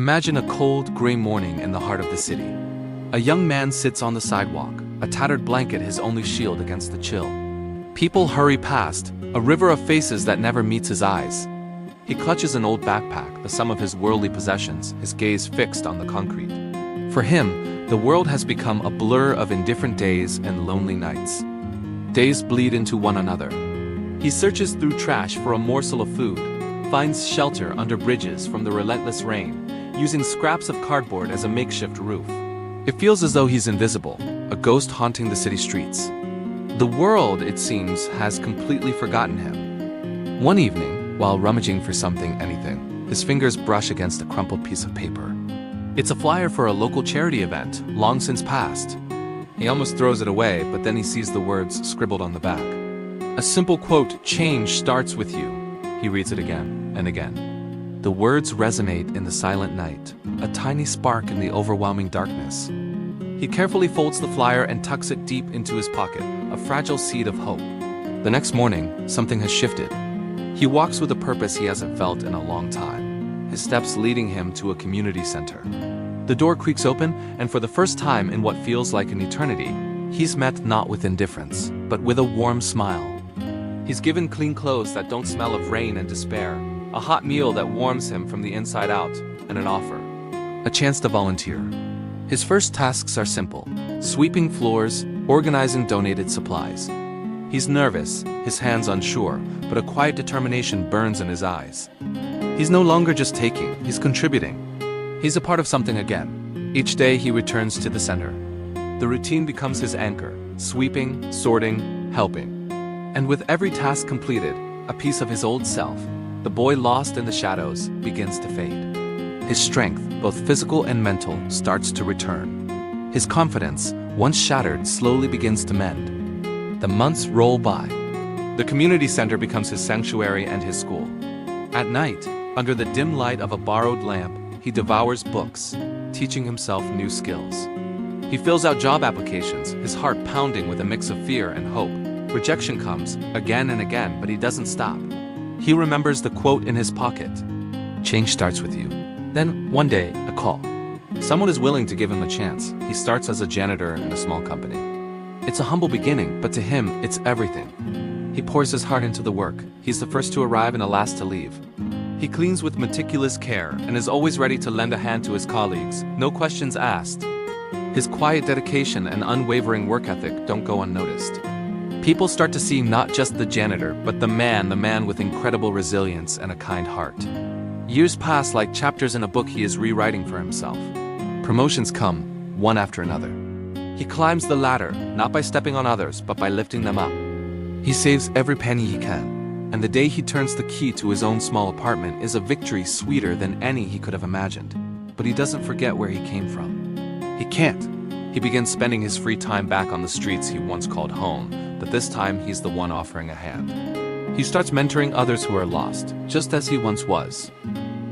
Imagine a cold, gray morning in the heart of the city. A young man sits on the sidewalk, a tattered blanket his only shield against the chill. People hurry past, a river of faces that never meets his eyes. He clutches an old backpack, the sum of his worldly possessions, his gaze fixed on the concrete. For him, the world has become a blur of indifferent days and lonely nights. Days bleed into one another. He searches through trash for a morsel of food, finds shelter under bridges from the relentless rain, using scraps of cardboard as a makeshift roof. It feels as though he's invisible, a ghost haunting the city streets. The world, it seems, has completely forgotten him. One evening, while rummaging for anything, his fingers brush against a crumpled piece of paper. It's a flyer for a local charity event, long since passed. He almost throws it away, but then he sees the words scribbled on the back. A simple quote, "Change starts with you." He reads it again and again. The words resonate in the silent night, a tiny spark in the overwhelming darkness. He carefully folds the flyer and tucks it deep into his pocket, a fragile seed of hope. The next morning, something has shifted. He walks with a purpose he hasn't felt in a long time, his steps leading him to a community center. The door creaks open, and for the first time in what feels like an eternity, he's met not with indifference, but with a warm smile. He's given clean clothes that don't smell of rain and despair, a hot meal that warms him from the inside out, and an offer. A chance to volunteer. His first tasks are simple: sweeping floors, organizing donated supplies. He's nervous, his hands unsure, but a quiet determination burns in his eyes. He's no longer just taking, he's contributing. He's a part of something again. Each day he returns to the center. The routine becomes his anchor, sweeping, sorting, helping. And with every task completed, a piece of his old self, the boy lost in the shadows, begins to fade. His strength, both physical and mental, starts to return. His confidence, once shattered, slowly begins to mend. The months roll by. The community center becomes his sanctuary and his school. At night, under the dim light of a borrowed lamp, he devours books, teaching himself new skills. He fills out job applications, his heart pounding with a mix of fear and hope. Rejection comes, again and again, but he doesn't stop. He remembers the quote in his pocket. Change starts with you. Then, one day, a call. Someone is willing to give him a chance. He starts as a janitor in a small company. It's a humble beginning, but to him, it's everything. He pours his heart into the work. He's the first to arrive and the last to leave. He cleans with meticulous care and is always ready to lend a hand to his colleagues, no questions asked. His quiet dedication and unwavering work ethic don't go unnoticed. People start to see not just the janitor, but the man with incredible resilience and a kind heart. Years pass like chapters in a book he is rewriting for himself. Promotions come, one after another. He climbs the ladder, not by stepping on others, but by lifting them up. He saves every penny he can, and the day he turns the key to his own small apartment is a victory sweeter than any he could have imagined. But he doesn't forget where he came from. He can't. He begins spending his free time back on the streets he once called home, but this time he's the one offering a hand. He starts mentoring others who are lost, just as he once was.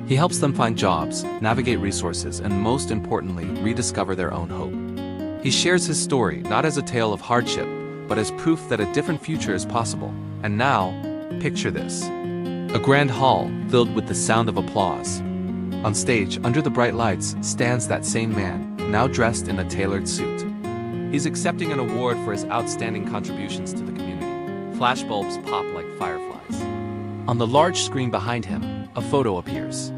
He helps them find jobs, navigate resources, and most importantly, rediscover their own hope. He shares his story not as a tale of hardship, but as proof that a different future is possible. And now, picture this. A grand hall filled with the sound of applause. On stage, under the bright lights, stands that same man, now dressed in a tailored suit. He's accepting an award for his outstanding contributions to the community. Flashbulbs pop like fireflies. On the large screen behind him, a photo appears.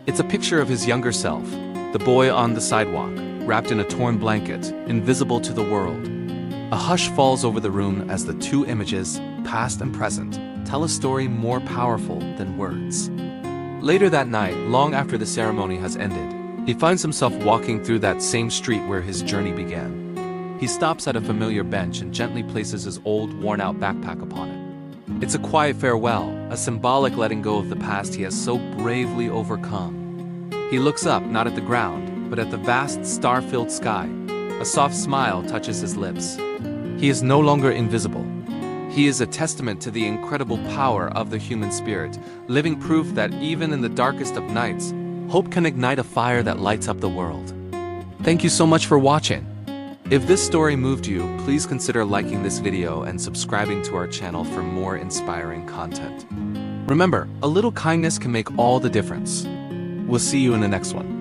It's a picture of his younger self, the boy on the sidewalk, wrapped in a torn blanket, invisible to the world. A hush falls over the room as the two images, past and present, tell a story more powerful than words. Later that night, long after the ceremony has ended, he finds himself walking through that same street where his journey began. He stops at a familiar bench and gently places his old, worn-out backpack upon it. It's a quiet farewell, a symbolic letting go of the past he has so bravely overcome. He looks up, not at the ground, but at the vast, star-filled sky. A soft smile touches his lips. He is no longer invisible. He is a testament to the incredible power of the human spirit, living proof that even in the darkest of nights, hope can ignite a fire that lights up the world. Thank you so much for watching. If this story moved you, please consider liking this video and subscribing to our channel for more inspiring content. Remember, a little kindness can make all the difference. We'll see you in the next one.